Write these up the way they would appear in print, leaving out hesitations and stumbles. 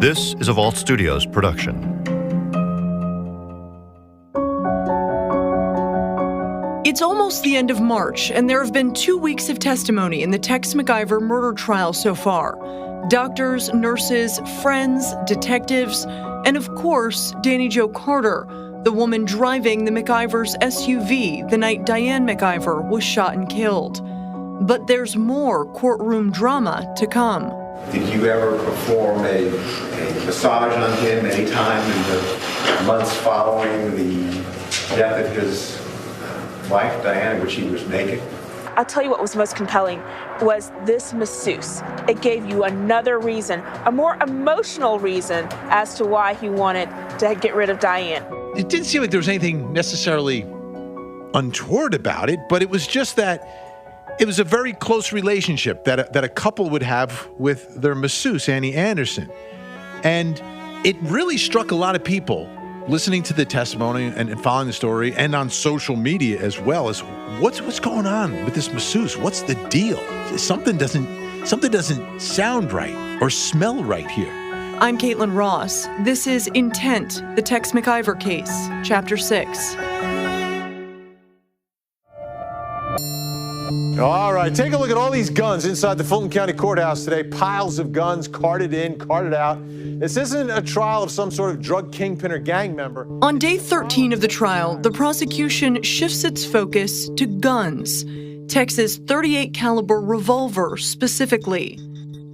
This is a Vault Studios production. It's almost the end of March, and there have been 2 weeks of testimony in the Tex McIver murder trial so far. Doctors, nurses, friends, detectives, and of course, Danny Jo Carter, the woman driving the McIver's SUV the night Diane McIver was shot and killed. But there's more courtroom drama to come. Did you ever perform a massage on him any time in the months following the death of his wife, Diane, in which he was naked? I'll tell you what was most compelling was this masseuse. It gave you another reason, a more emotional reason as to why he wanted to get rid of Diane. It didn't seem like there was anything necessarily untoward about it, but it was just that it was a very close relationship that a couple would have with their masseuse, Annie Anderson. And it really struck a lot of people listening to the testimony and following the story, and on social media as well, as what's going on with this masseuse? What's the deal? Something doesn't sound right or smell right here. I'm Caitlin Ross. This is Intent, the Tex McIver case, Chapter 6. All right, take a look at all these guns inside the Fulton County Courthouse today. Piles of guns, carted in, carted out. This isn't a trial of some sort of drug kingpin or gang member. On day 13 of the trial, the prosecution shifts its focus to guns. Tex's .38 caliber revolver specifically.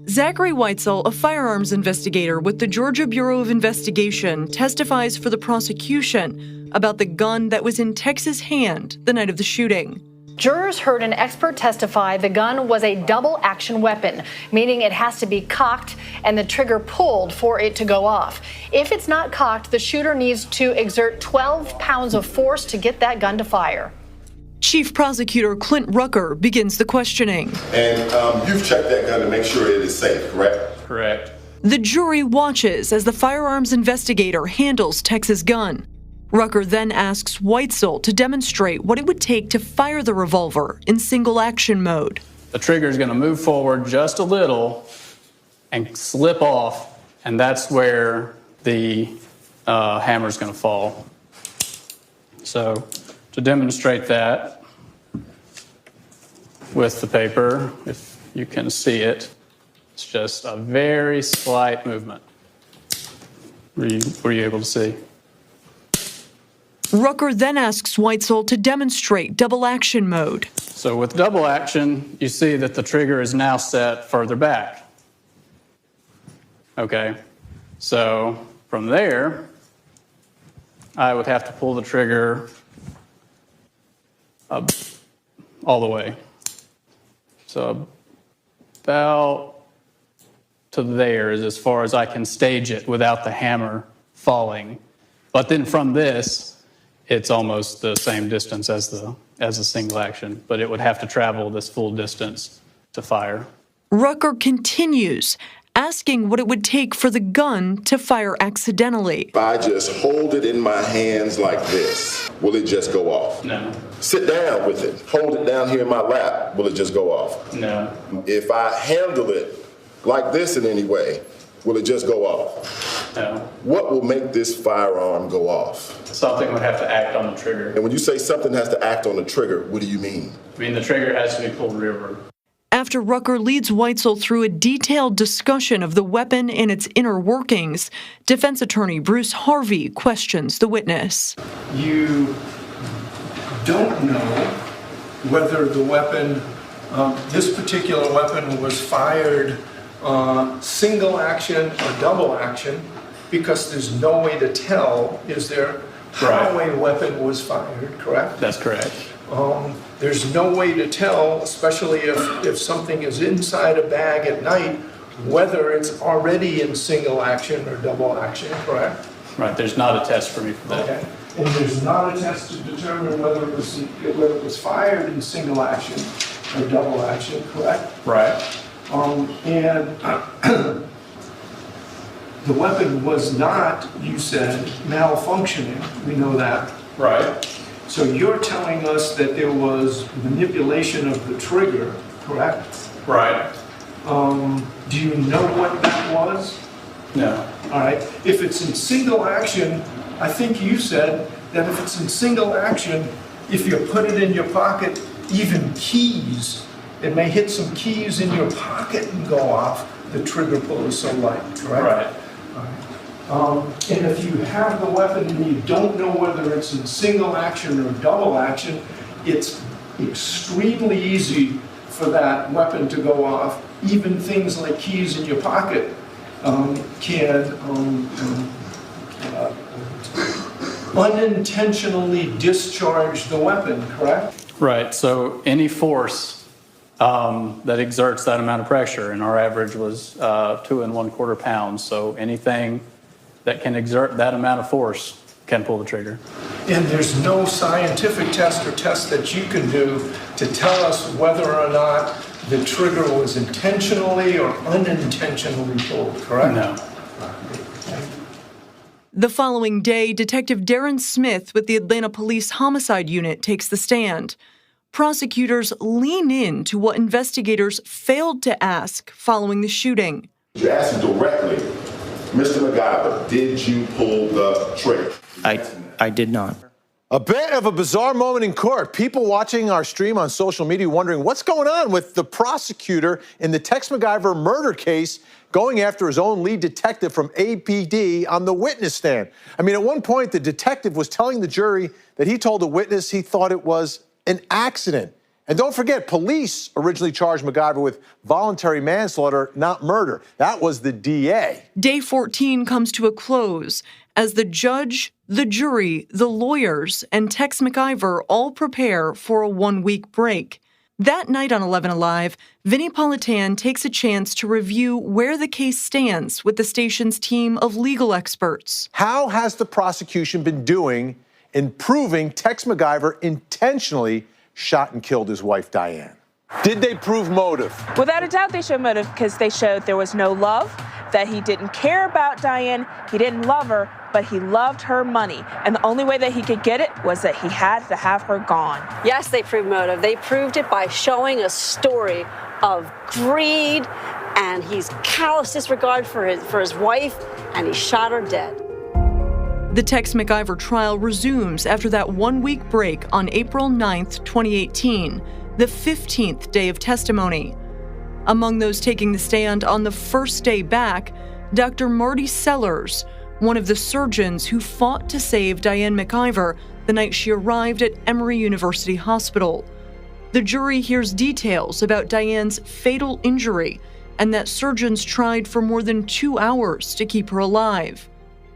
Zachary Weitzel, a firearms investigator with the Georgia Bureau of Investigation, testifies for the prosecution about the gun that was in Tex's hand the night of the shooting. Jurors heard an expert testify the gun was a double-action weapon, meaning it has to be cocked and the trigger pulled for it to go off. If it's not cocked, the shooter needs to exert 12 pounds of force to get that gun to fire. Chief Prosecutor Clint Rucker begins the questioning. And you've checked that gun to make sure it is safe, correct? Correct. The jury watches as the firearms investigator handles Tex's gun. Rucker then asks Weitzel to demonstrate what it would take to fire the revolver in single action mode. The trigger is going to move forward just a little and slip off, and that's where the hammer is going to fall. So to demonstrate that with the paper, if you can see it, it's just a very slight movement. Were you able to see? Rucker then asks Weitzel to demonstrate double action mode. So with double action, you see that the trigger is now set further back. Okay, so from there, I would have to pull the trigger up all the way. So about to there is as far as I can stage it without the hammer falling. But then from this, it's almost the same distance as a single action, but it would have to travel this full distance to fire. Rucker continues, asking what it would take for the gun to fire accidentally. If I just hold it in my hands like this, will it just go off? No. Sit down with it, hold it down here in my lap, will it just go off? No. If I handle it like this in any way, will it just go off? No. What will make this firearm go off? Something would have to act on the trigger. And when you say something has to act on the trigger, what do you mean? I mean, the trigger has to be pulled rearward. After Rucker leads Weitzel through a detailed discussion of the weapon and its inner workings, defense attorney Bruce Harvey questions the witness. You don't know whether the weapon, this particular weapon was fired single action or double action, because there's no way to tell, is there, how a weapon was fired, correct? That's correct. There's no way to tell, especially if something is inside a bag at night, whether it's already in single action or double action, correct? Right, there's not a test for me for that. Okay. And there's not a test to determine whether it was fired in single action or double action, correct? Right. And the weapon was not, you said, malfunctioning. We know that. Right. So you're telling us that there was manipulation of the trigger, correct? Right. Do you know what that was? No. All right, if it's in single action, I think you said that if it's in single action, if you put it in your pocket, even keys, it may hit some keys in your pocket and go off. The trigger pull is so light, correct? Right. And if you have the weapon and you don't know whether it's in single action or double action, it's extremely easy for that weapon to go off. Even things like keys in your pocket can unintentionally discharge the weapon, correct? Right. So any force that exerts that amount of pressure, and our average was 2 1/4 pounds. So anything that can exert that amount of force can pull the trigger. And there's no scientific test or test that you can do to tell us whether or not the trigger was intentionally or unintentionally pulled, correct? No. The following day, Detective Darren Smith with the Atlanta Police Homicide Unit takes the stand. Prosecutors lean in to what investigators failed to ask following the shooting. You asked him directly, Mr. McIver, did you pull the trigger? I did not. A bit of a bizarre moment in court. People watching our stream on social media wondering what's going on with the prosecutor in the Tex McIver murder case going after his own lead detective from APD on the witness stand. I mean, at one point, the detective was telling the jury that he told a witness he thought it was an accident. And don't forget, police originally charged McIver with voluntary manslaughter, not murder. That was the DA. Day 14 comes to a close as the judge, the jury, the lawyers, and Tex McIver all prepare for a 1-week break. That night on 11 Alive, Vinnie Politan takes a chance to review where the case stands with the station's team of legal experts. How has the prosecution been doing in proving Tex McIver intentionally shot and killed his wife, Diane? Did they prove motive? Without a doubt, they showed motive because they showed there was no love, that he didn't care about Diane, he didn't love her, but he loved her money. And the only way that he could get it was that he had to have her gone. Yes, they proved motive. They proved it by showing a story of greed, and he's callous disregard for his wife, and he shot her dead. The Tex McIver trial resumes after that 1-week break on April 9th, 2018, the 15th day of testimony. Among those taking the stand on the first day back, Dr. Marty Sellers, one of the surgeons who fought to save Diane McIver the night she arrived at Emory University Hospital. The jury hears details about Diane's fatal injury and that surgeons tried for more than 2 hours to keep her alive.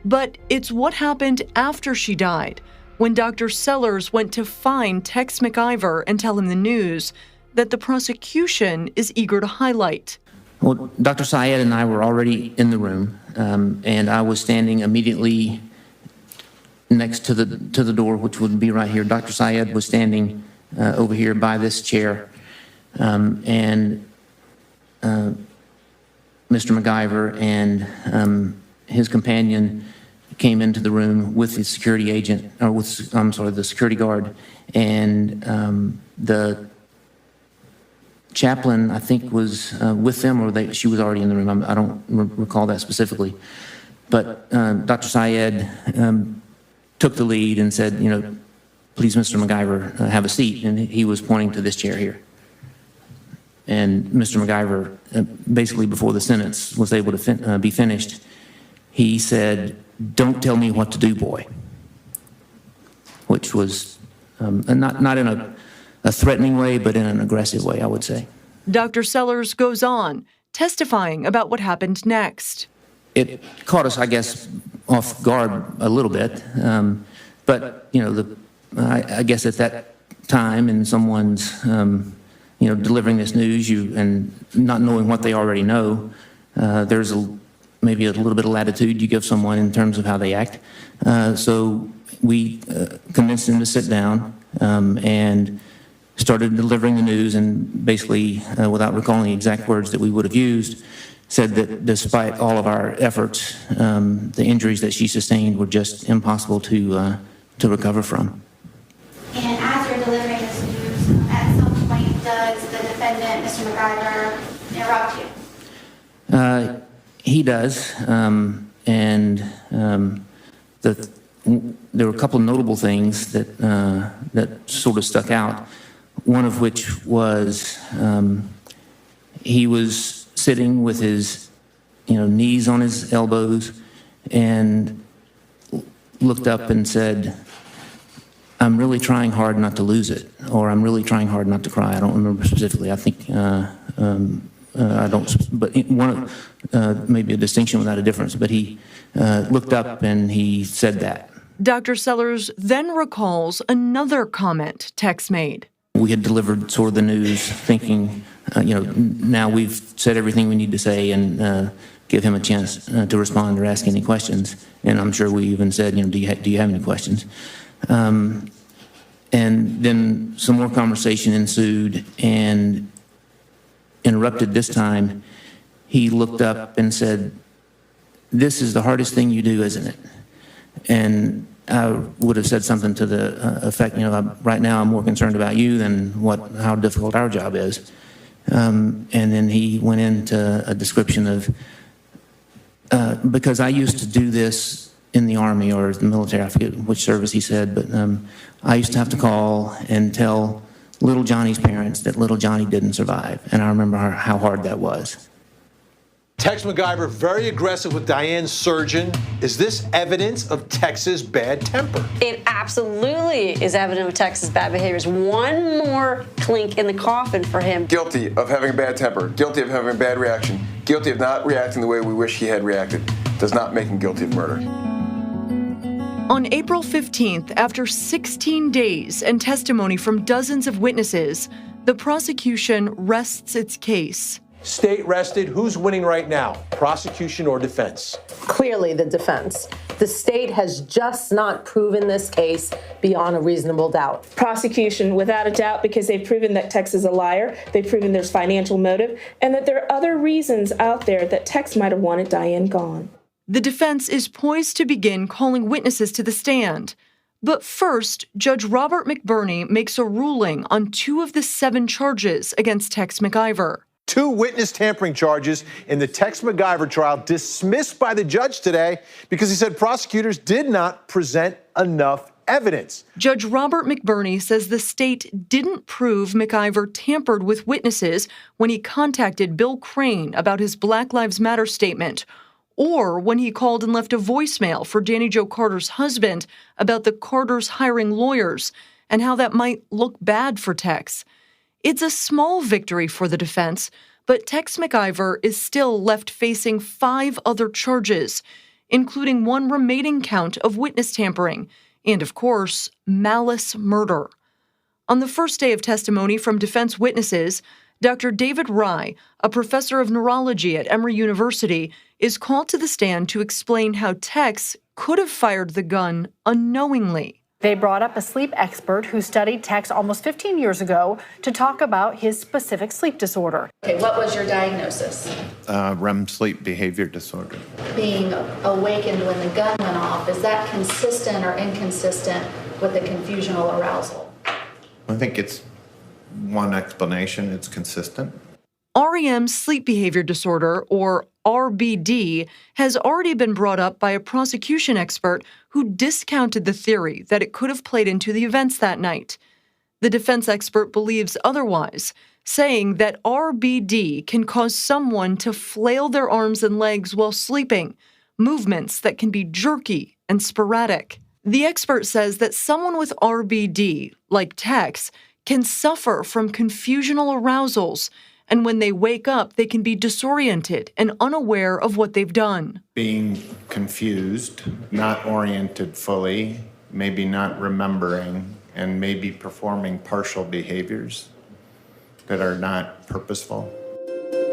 But it's what happened after she died, when Dr. Sellers went to find Tex McIver and tell him the news, that the prosecution is eager to highlight. Well, Dr. Syed and I were already in the room, and I was standing immediately next to the door, which would be right here. Dr. Syed was standing over here by this chair, and Mr. McIver and his companion came into the room with the security agent, or with, the security guard, and the chaplain, I think, was with them, or she was already in the room. I don't recall that specifically. But Dr. Syed took the lead and said, please, Mr. McIver, have a seat. And he was pointing to this chair here. And Mr. McIver, basically before the sentence was able to be finished, he said, "Don't tell me what to do, boy," which was not in a threatening way, but in an aggressive way, I would say. Dr. Sellers goes on, testifying about what happened next. It caught us, I guess, off guard a little bit. But, I guess at that time, and someone's, delivering this news, and not knowing what they already know, there's maybe a little bit of latitude you give someone in terms of how they act. So we convinced him to sit down and started delivering the news, and basically, without recalling the exact words that we would have used, said that despite all of our efforts, the injuries that she sustained were just impossible to recover from. And as you're delivering this news, at some point does the defendant, Mr. McIver, interrupt you? He does, there were a couple of notable things that sort of stuck out. One of which was he was sitting with his knees on his elbows and looked up and said, "I'm really trying hard not to lose it," or "I'm really trying hard not to cry." I don't remember specifically. I think I don't, but maybe a distinction without a difference. But he looked up and he said that. Dr. Sellers then recalls another comment Tex made. We had delivered sort of the news thinking, now we've said everything we need to say and give him a chance to respond or ask any questions. And I'm sure we even said, do you have any questions? And then some more conversation ensued, and interrupted this time. He looked up and said, "This is the hardest thing you do, isn't it?" And I would have said something to the effect, right now I'm more concerned about you than how difficult our job is. And then he went into a description of, because I used to do this in the Army or the military, I forget which service he said, but I used to have to call and tell little Johnny's parents that little Johnny didn't survive. And I remember how hard that was. Tex McIver, very aggressive with Diane's surgeon. Is this evidence of Tex's bad temper? It absolutely is evident of Tex's bad behaviors. One more clink in the coffin for him. Guilty of having a bad temper, guilty of having a bad reaction, guilty of not reacting the way we wish he had reacted. Does not make him guilty of murder. On April 15th, after 16 days and testimony from dozens of witnesses, the prosecution rests its case. State rested. Who's winning right now, prosecution or defense? Clearly the defense. The state has just not proven this case beyond a reasonable doubt. Prosecution, without a doubt, because they've proven that Tex is a liar, they've proven there's financial motive, and that there are other reasons out there that Tex might have wanted Diane gone. The defense is poised to begin calling witnesses to the stand. But first, Judge Robert McBurney makes a ruling on 2 of the 7 charges against Tex McIver. 2 witness tampering charges in the Tex McIver trial dismissed by the judge today because he said prosecutors did not present enough evidence. Judge Robert McBurney says the state didn't prove McIver tampered with witnesses when he contacted Bill Crane about his Black Lives Matter statement, or when he called and left a voicemail for Danny Jo Carter's husband about the Carters hiring lawyers and how that might look bad for Tex. It's a small victory for the defense, but Tex McIver is still left facing 5 other charges, including one remaining count of witness tampering and, of course, malice murder. On the first day of testimony from defense witnesses, Dr. David Rye, a professor of neurology at Emory University, is called to the stand to explain how Tex could have fired the gun unknowingly. They brought up a sleep expert who studied Tex almost 15 years ago to talk about his specific sleep disorder. Okay, what was your diagnosis? REM sleep behavior disorder. Being awakened when the gun went off, is that consistent or inconsistent with the confusional arousal? I think it's one explanation. It's consistent. REM sleep behavior disorder, or RBD, has already been brought up by a prosecution expert who discounted the theory that it could have played into the events that night. The defense expert believes otherwise, saying that RBD can cause someone to flail their arms and legs while sleeping, movements that can be jerky and sporadic. The expert says that someone with RBD, like Tex, can suffer from confusional arousals, and when they wake up, they can be disoriented and unaware of what they've done. Being confused, not oriented fully, maybe not remembering, and maybe performing partial behaviors that are not purposeful.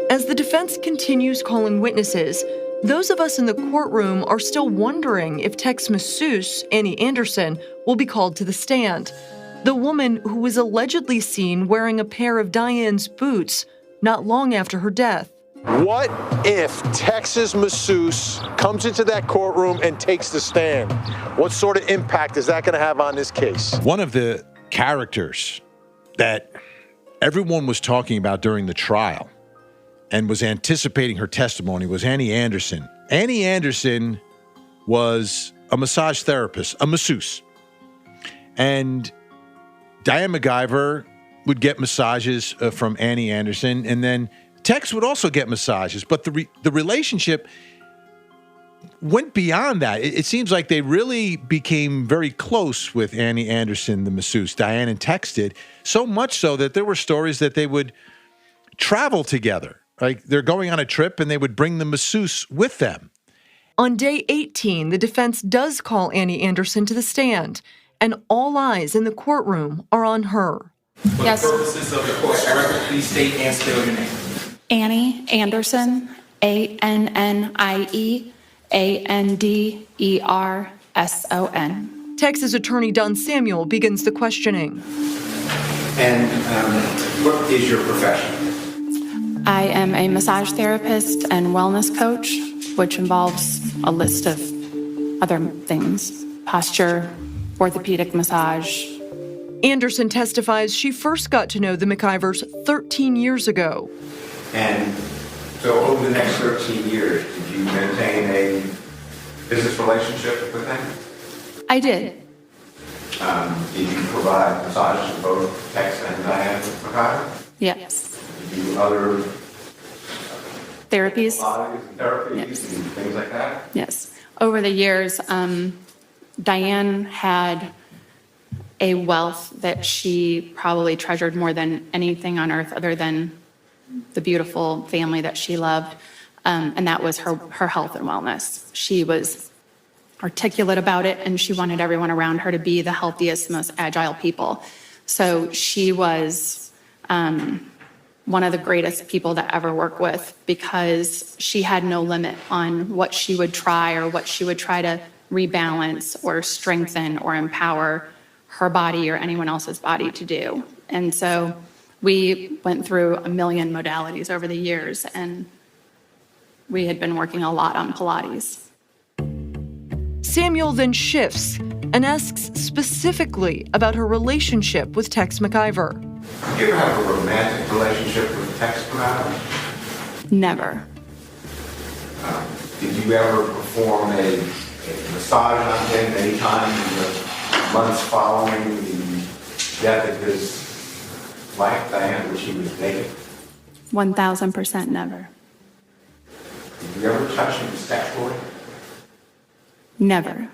As the defense continues calling witnesses, those of us in the courtroom are still wondering if Tex masseuse, Annie Anderson, will be called to the stand. The woman who was allegedly seen wearing a pair of Diane's boots not long after her death. What if Tex's masseuse comes into that courtroom and takes the stand? What sort of impact is that going to have on this case? One of the characters that everyone was talking about during the trial and was anticipating her testimony was Annie Anderson. Annie Anderson was a massage therapist, a masseuse. And Diane McIver would get massages from Annie Anderson, and then Tex would also get massages. But the relationship went beyond that. It seems like they really became very close with Annie Anderson, the masseuse. Diane and Tex did, so much so that there were stories that they would travel together. Like they're going on a trip and they would bring the masseuse with them. On day 18, the defense does call Annie Anderson to the stand, and all eyes in the courtroom are on her. For the purposes of the court's record, please state and spell your name. Annie Anderson, ANNIEANDERSON. Texas attorney Don Samuel begins the questioning. And what is your profession? I am a massage therapist and wellness coach, which involves a list of other things: posture, orthopedic massage. Anderson testifies she first got to know the McIvers 13 years ago. And so over the next 13 years, did you maintain a business relationship with them? I did. Did you provide massages to both Tex and Diane McIver? Yes. Did you do other Therapies? Therapies and things like that? Yes. Over the years, Diane had a wealth that she probably treasured more than anything on earth other than the beautiful family that she loved, and that was her health and wellness. She was articulate about it, and she wanted everyone around her to be the healthiest, most agile people. So she was one of the greatest people to ever work with because she had no limit on what she would try or what she would try to rebalance or strengthen or empower her body or anyone else's body to do. And so we went through a million modalities over the years, and we had been working a lot on Pilates. Samuel then shifts and asks specifically about her relationship with Tex McIver. Did you ever have a romantic relationship with Tex McIver? Never. Did you ever perform a massage on him any time in the months following the death of his wife, Diane, when she was naked? 1,000% never. Did you ever touch him sexually? Never.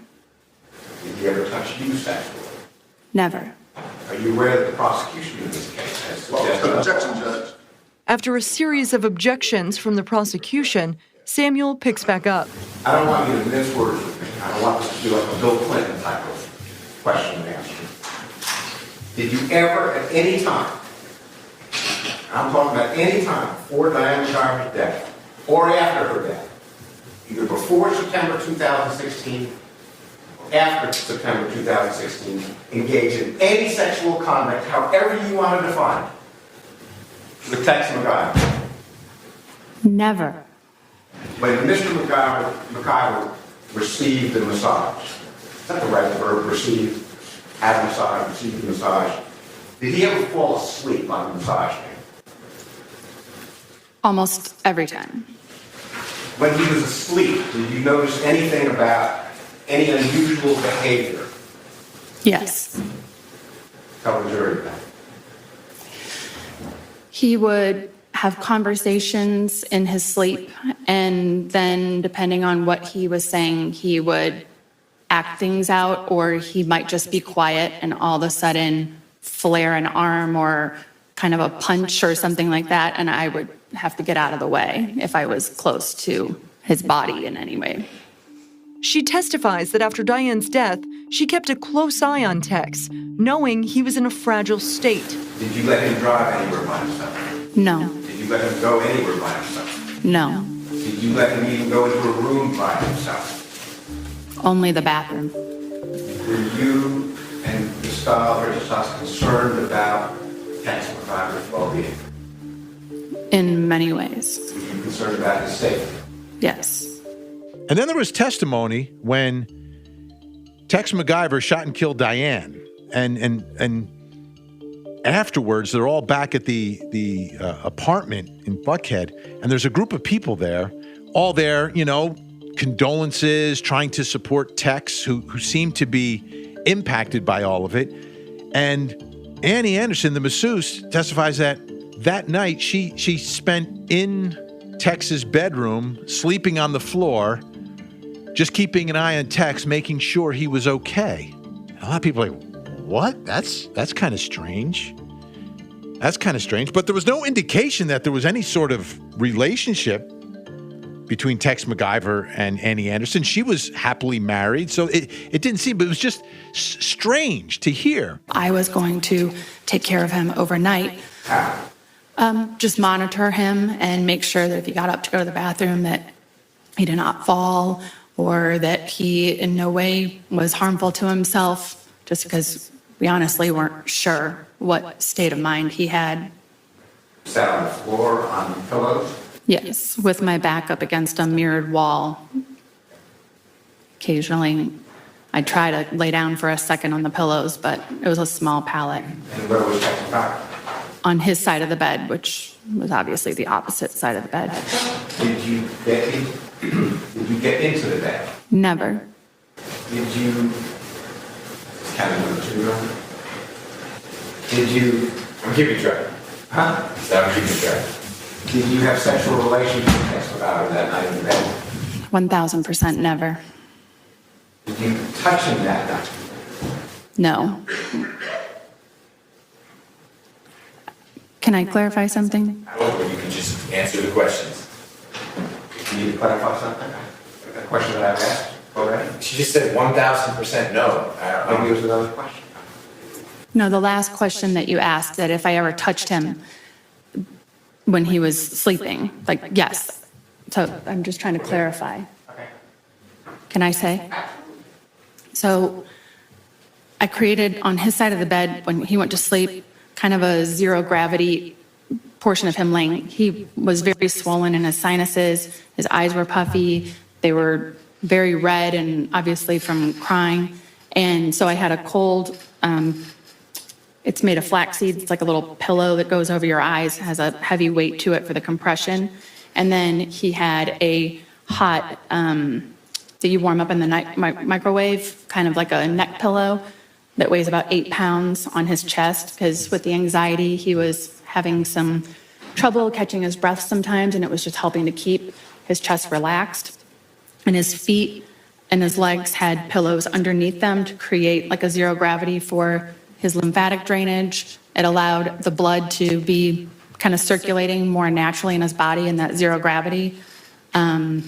Did he ever touch you sexually? Never. Are you aware that the prosecution in this case has suggested... Objection, Judge. After a series of objections from the prosecution, Samuel picks back up. I don't want you to mince words with me. I don't want this to be like a Bill Clinton type of question and answer. Did you ever at any time, I'm talking about any time before Diane McIver's death or after her death, either before September 2016 or after September 2016, engage in any sexual conduct, however you want to define it, with Tex McIver? Never. When Mr. McIver received the massage, is that the right verb, receive, have a massage, receive the massage, did he ever fall asleep on the massage table? Almost every time. When he was asleep, did you notice anything about any unusual behavior? Yes. Tell the jury that. He would have conversations in his sleep, and then depending on what he was saying, he would act things out, or he might just be quiet and all of a sudden flare an arm or kind of a punch or something like that, and I would have to get out of the way if I was close to his body in any way. She testifies that after Diane's death, she kept a close eye on Tex, knowing he was in a fragile state. Did you let him drive anywhere by himself? No. Did you let him go anywhere by himself? No. Did you let him even go into a room by himself? Only the bathroom. Were you and Gustave or Gustave concerned about Tex McIver's well-being? In many ways. Were you concerned about his safety? Yes. And then there was testimony when Tex McIver shot and killed Diane. And afterwards, they're all back at the apartment in Buckhead, and there's a group of people there, all there, condolences, trying to support Tex, who seem to be impacted by all of it. And Annie Anderson, the masseuse, testifies that night she spent in Tex's bedroom, sleeping on the floor, just keeping an eye on Tex, making sure he was okay. And a lot of people are like, what? That's kind of strange. That's kind of strange. But there was no indication that there was any sort of relationship between Tex McIver and Annie Anderson. She was happily married, so it didn't seem, but it was just strange to hear. I was going to take care of him overnight. Just monitor him and make sure that if he got up to go to the bathroom that he did not fall or that he in no way was harmful to himself, just because we honestly weren't sure what state of mind he had. Sat on the floor on pillows? Yes, with my back up against a mirrored wall. Occasionally, I'd try to lay down for a second on the pillows, but it was a small pallet. And where was Tex McIver? On his side of the bed, which was obviously the opposite side of the bed. Did you get into the bed? Never. Did you, kind of number 2, right? Did you, I'm keeping track. Huh? I'm keeping track. Did you have sexual relations with Tex McIver that night in bed? 1,000% never. Did you touch him that night? No. Can I clarify something? Or you can just answer the questions. You need to clarify something? A question that I've asked already? She just said 1,000% no. Maybe it was another question. No, the last question that you asked, that if I ever touched him when he was sleeping, like, yes. So I'm just trying to clarify. Okay. Can I say? So I created on his side of the bed when he went to sleep kind of a zero gravity portion of him laying. He was very swollen in his sinuses. His eyes were puffy. They were very red and obviously from crying. And so I had a cold, it's made of flaxseed. It's like a little pillow that goes over your eyes, has a heavy weight to it for the compression. And then he had a hot, that you warm up in the microwave, kind of like a neck pillow that weighs about 8 pounds on his chest, because with the anxiety, he was having some trouble catching his breath sometimes, and it was just helping to keep his chest relaxed. And his feet and his legs had pillows underneath them to create like a zero gravity for his lymphatic drainage. It allowed the blood to be kind of circulating more naturally in his body in that zero gravity. And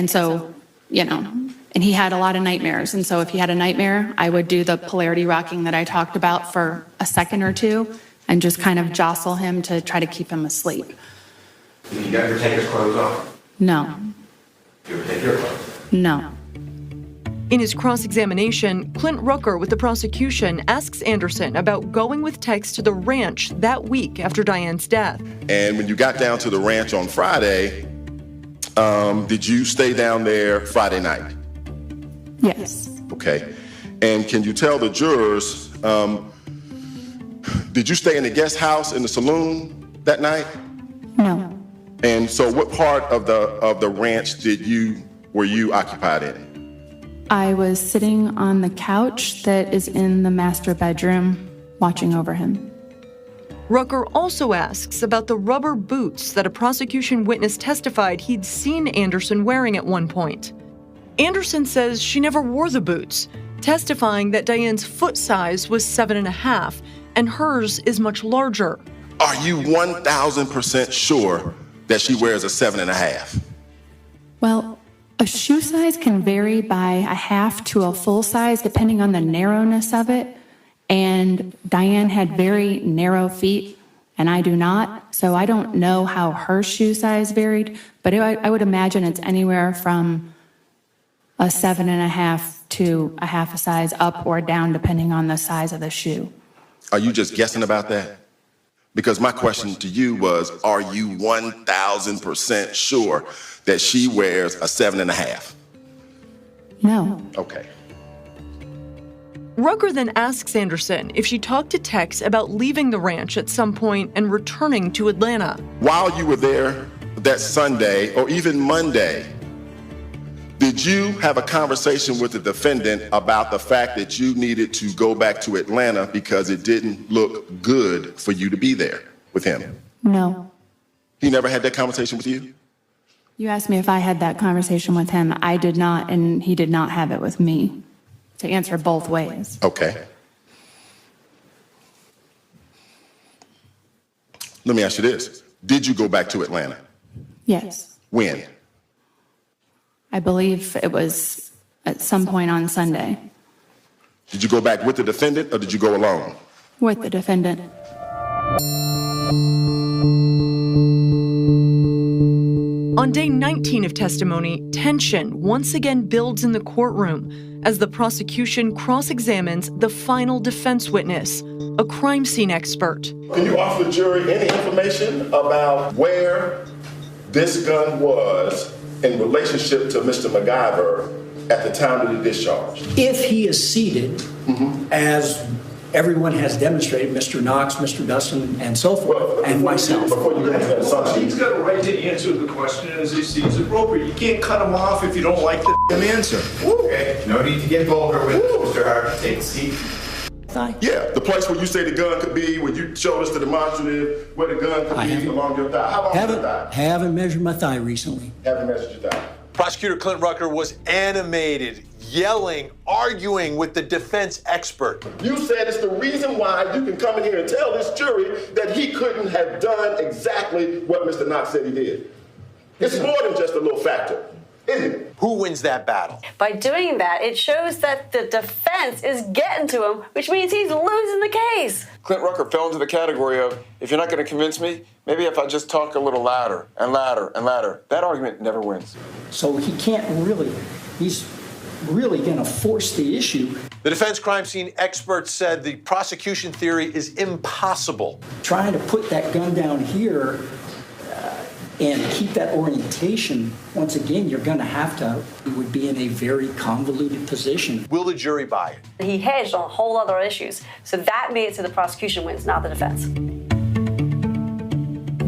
so, and he had a lot of nightmares. And so if he had a nightmare, I would do the polarity rocking that I talked about for a second or two and just kind of jostle him to try to keep him asleep. Did you ever take his clothes off? No. Did you ever take your clothes? No. In his cross-examination, Clint Rucker with the prosecution asks Anderson about going with Tex to the ranch that week after Diane's death. And when you got down to the ranch on Friday, did you stay down there Friday night? Yes. Okay. And can you tell the jurors, did you stay in the guest house in the saloon that night? No. And so what part of the ranch were you occupied in? I was sitting on the couch that is in the master bedroom, watching over him. Rucker also asks about the rubber boots that a prosecution witness testified he'd seen Anderson wearing at one point. Anderson says she never wore the boots, testifying that Diane's foot size was 7.5 and hers is much larger. Are you 1,000% sure that she wears a 7.5? Well, a shoe size can vary by a half to a full size depending on the narrowness of it. And Diane had very narrow feet, and I do not. So I don't know how her shoe size varied, but I would imagine it's anywhere from a 7.5 to a half a size up or down depending on the size of the shoe. Are you just guessing about that? Because my question to you was, are you 1,000% sure that she wears a 7.5? No. Okay. Rucker then asks Anderson if she talked to Tex about leaving the ranch at some point and returning to Atlanta. While you were there that Sunday or even Monday, did you have a conversation with the defendant about the fact that you needed to go back to Atlanta because it didn't look good for you to be there with him? No. He never had that conversation with you? You asked me if I had that conversation with him. I did not, and he did not have it with me. To answer both ways. Okay. Let me ask you this. Did you go back to Atlanta? Yes. When? I believe it was at some point on Sunday. Did you go back with the defendant or did you go alone? With the defendant. On day 19 of testimony, tension once again builds in the courtroom as the prosecution cross-examines the final defense witness, a crime scene expert. Can you offer the jury any information about where this gun was in relationship to Mr. McIver at the time of the discharge? If he is seated, as everyone has demonstrated, Mr. Knox, Mr. Dustin, and so forth, and myself. He's got a right to answer the question as he sees appropriate. You can't cut him off if you don't like the answer. Okay, no need to get vulgar with it, Mr. Hart. Take a seat. Yeah, the place where you say the gun could be, where you showed us the demonstrative, where the gun could be along your thigh. How long is your thigh? Haven't measured my thigh recently. Haven't measured your thigh. Prosecutor Clint Rucker was animated, yelling, arguing with the defense expert. You said it's the reason why you can come in here and tell this jury that he couldn't have done exactly what Mr. Knox said he did. It's more than just a little factor, isn't it? Who wins that battle? By doing that, it shows that the defense is getting to him, which means he's losing the case. Clint Rucker fell into the category of, if you're not going to convince me, maybe if I just talk a little louder and louder and louder. That argument never wins. So he can't really, he's really going to force the issue. The defense crime scene expert said the prosecution theory is impossible. Trying to put that gun down here and keep that orientation, once again, you're going to have to, you would be in a very convoluted position. Will the jury buy it? He hedged on whole other issues. So that made it so the prosecution wins, not the defense.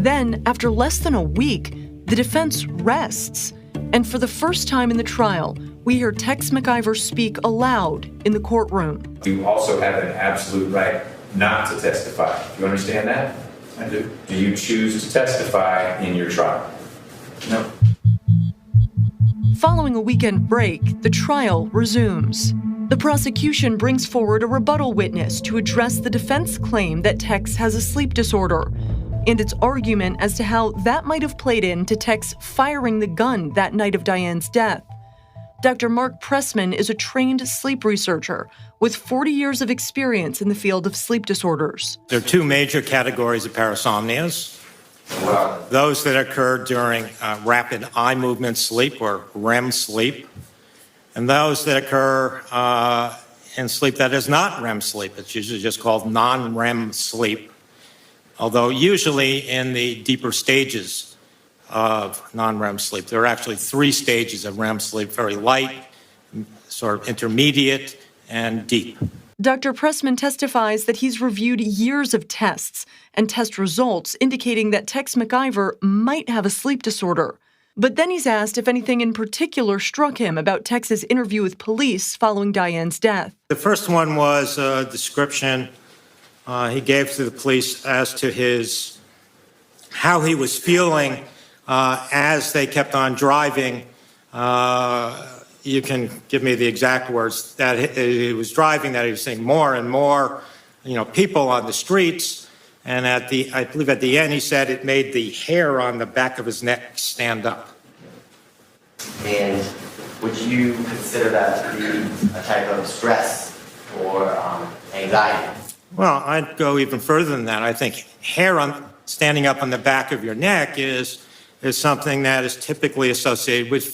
Then, after less than a week, the defense rests. And for the first time in the trial, we hear Tex McIver speak aloud in the courtroom. You also have an absolute right not to testify. Do you understand that? I do. Do you choose to testify in your trial? No. Following a weekend break, the trial resumes. The prosecution brings forward a rebuttal witness to address the defense claim that Tex has a sleep disorder and its argument as to how that might have played into Tex firing the gun that night of Diane's death. Dr. Mark Pressman is a trained sleep researcher with 40 years of experience in the field of sleep disorders. There are two major categories of parasomnias. Those that occur during rapid eye movement sleep or REM sleep, and those that occur in sleep that is not REM sleep. It's usually just called non-REM sleep, although usually in the deeper stages of non-REM sleep. There are actually 3 stages of REM sleep: very light, sort of intermediate, and deep. Dr. Pressman testifies that he's reviewed years of tests and test results indicating that Tex McIver might have a sleep disorder. But then he's asked if anything in particular struck him about Tex's interview with police following Diane's death. The first one was a description he gave to the police as to how he was feeling as they kept on driving. You can give me the exact words, that he was driving, that he was seeing more and more, people on the streets. And I believe at the end, he said it made the hair on the back of his neck stand up. And would you consider that to be a type of stress or anxiety? Well, I'd go even further than that. I think hair standing up on the back of your neck is something that is typically associated with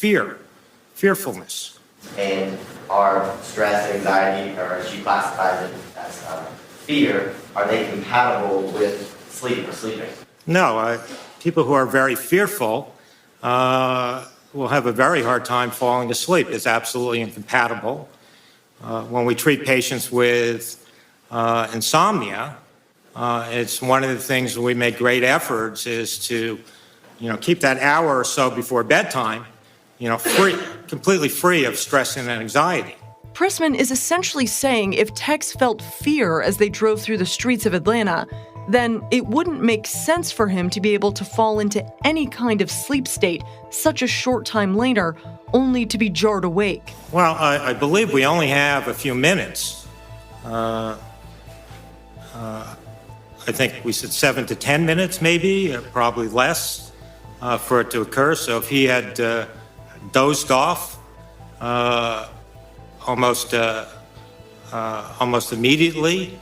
fearfulness. And are stress, anxiety, or as she classifies it as fear, are they compatible with sleep or sleeping? No, people who are very fearful will have a very hard time falling asleep. It's absolutely incompatible. When we treat patients with insomnia, it's one of the things that we make great efforts is to, keep that hour or so before bedtime, completely free of stress and anxiety. Pressman is essentially saying if Tex felt fear as they drove through the streets of Atlanta, then it wouldn't make sense for him to be able to fall into any kind of sleep state such a short time later, only to be jarred awake. Well, I believe we only have a few minutes. I think we said 7 to 10 minutes, maybe, probably less, for it to occur. So if he had dozed off almost immediately,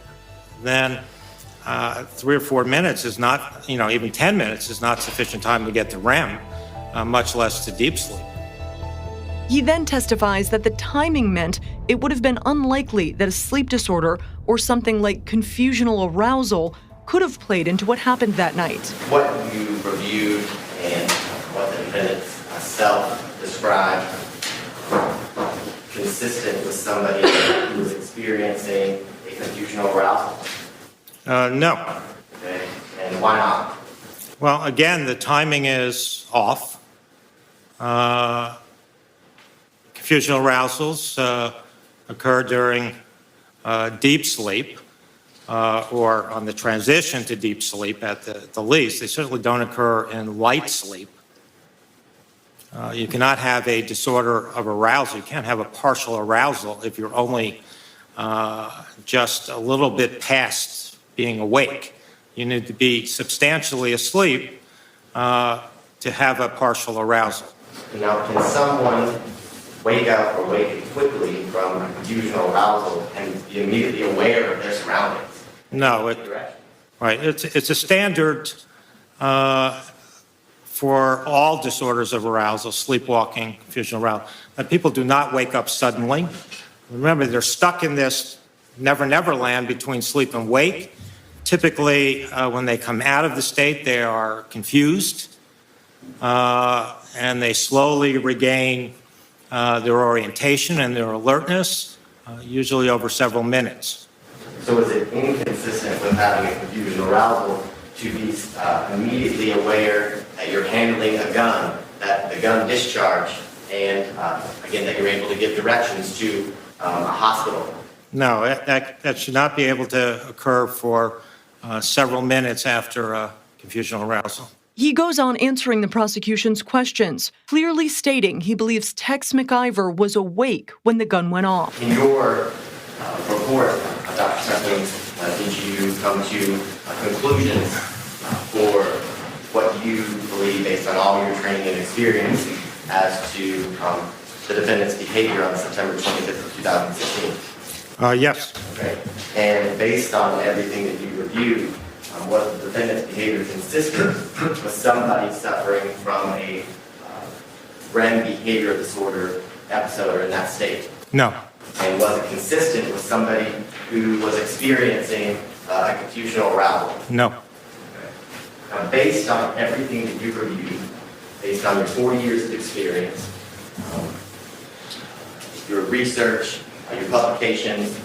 then 3 or 4 minutes is not, even 10 minutes is not sufficient time to get to REM, much less to deep sleep. He then testifies that the timing meant it would have been unlikely that a sleep disorder or something like confusional arousal could have played into what happened that night. What you reviewed and what the defendants self-described consistent with somebody who was experiencing a confusional arousal? No. Okay, and why not? Well, again, the timing is off. Confusional arousals occur during deep sleep or on the transition to deep sleep at the least. They certainly don't occur in light sleep. You cannot have a disorder of arousal. You can't have a partial arousal if you're only just a little bit past being awake. You need to be substantially asleep to have a partial arousal. Now, can someone wake up or wake quickly from confusional arousal and be immediately aware of their surroundings? No, it's a standard for all disorders of arousal, sleepwalking, confusional arousal, that people do not wake up suddenly. Remember, they're stuck in this never land between sleep and wake. Typically, when they come out of the state, they are confused, and they slowly regain their orientation and their alertness, usually over several minutes. So is it inconsistent with having a confusional arousal to be immediately aware that you're handling a gun, that the gun discharged, and again, that you're able to give directions to a hospital? No, that should not be able to occur for several minutes after confusional arousal. He goes on answering the prosecution's questions, clearly stating he believes Tex McIver was awake when the gun went off. In your report, Dr. Pressman, did you come to conclusions for what you believe, based on all your training and experience, as to the defendant's behavior on September 25th of 2016? Yes. Okay. And based on everything that you reviewed, was the defendant's behavior consistent with somebody suffering from a REM behavior disorder episode or in that state? No. And was it consistent with somebody who was experiencing a confusional arousal? No. Now, based on everything that you've reviewed, based on your 40 years of experience, your research, your publications,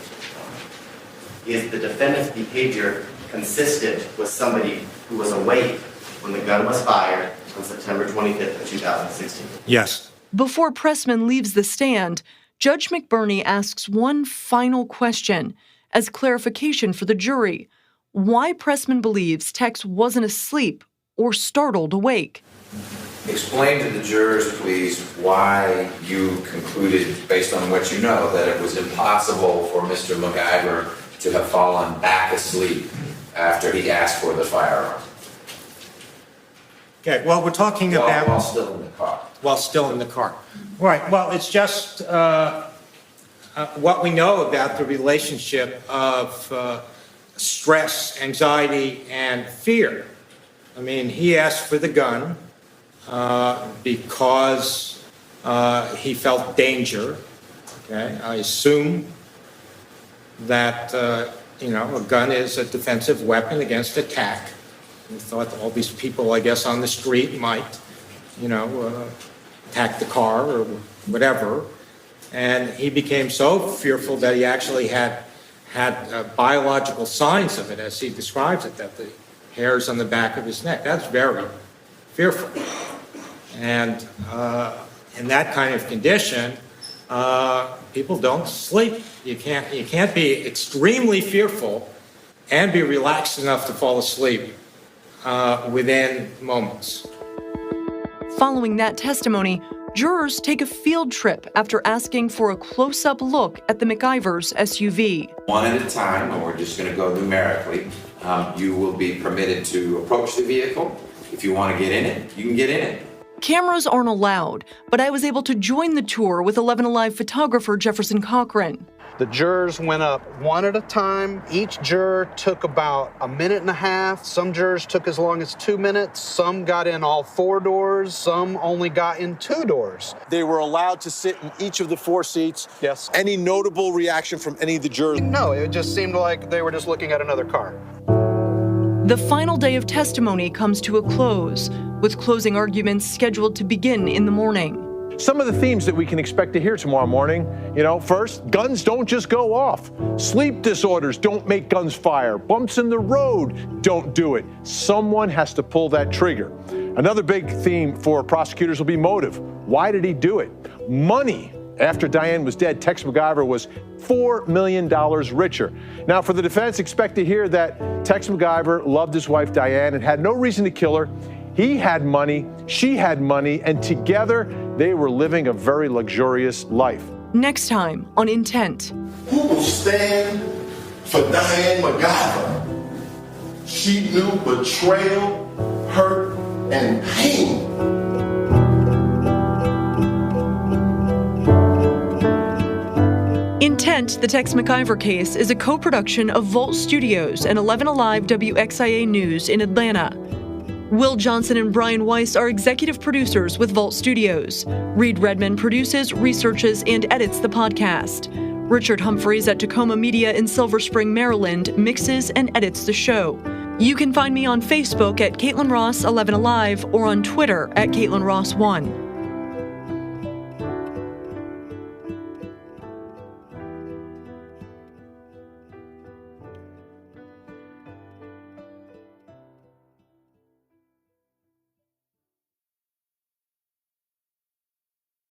is the defendant's behavior consistent with somebody who was awake when the gun was fired on September 25th of 2016? Yes. Before Pressman leaves the stand, Judge McBurney asks one final question as clarification for the jury: why Pressman believes Tex wasn't asleep or startled awake. Explain to the jurors, please, why you concluded, based on what you know, that it was impossible for Mr. McIver to have fallen back asleep after he asked for the firearm. Okay, well, we're talking about... While still in the car. While still in the car. Right, well, it's just what we know about the relationship of stress, anxiety, and fear. I mean, he asked for the gun because he felt danger. Okay, I assume that, a gun is a defensive weapon against attack. We thought all these people, I guess, on the street might, attack the car or whatever. And he became so fearful that he actually had biological signs of it, as he describes it, that the hairs on the back of his neck. That's very fearful. And in that kind of condition, people don't sleep. You can't be extremely fearful and be relaxed enough to fall asleep within moments. Following that testimony, jurors take a field trip after asking for a close-up look at the McIver's SUV. One at a time, and we're just going to go numerically. You will be permitted to approach the vehicle. If you want to get in it, you can get in it. Cameras aren't allowed, but I was able to join the tour with 11 Alive photographer Jefferson Cochran. The jurors went up one at a time. Each juror took about a minute and a half. Some jurors took as long as 2 minutes. Some got in all 4 doors. Some only got in 2 doors. They were allowed to sit in each of the 4 seats. Yes. Any notable reaction from any of the jurors? No, it just seemed like they were just looking at another car. The final day of testimony comes to a close, with closing arguments scheduled to begin in the morning. Some of the themes that we can expect to hear tomorrow morning, first, guns don't just go off. Sleep disorders don't make guns fire. Bumps in the road don't do it. Someone has to pull that trigger. Another big theme for prosecutors will be motive. Why did he do it? Money. After Diane was dead, Tex McIver was $4 million richer. Now, for the defense, expect to hear that Tex McIver loved his wife Diane and had no reason to kill her. He had money, she had money, and together they were living a very luxurious life. Next time on Intent. Who will stand for Diane McIver? She knew betrayal, hurt, and pain. Intent, the Tex McIver case, is a co-production of Volt Studios and 11 Alive WXIA News in Atlanta. Will Johnson and Brian Weiss are executive producers with Volt Studios. Reed Redman produces, researches, and edits the podcast. Richard Humphreys at Tacoma Media in Silver Spring, Maryland, mixes and edits the show. You can find me on Facebook at Caitlin Ross 11 Alive or on Twitter at Caitlin Ross 1.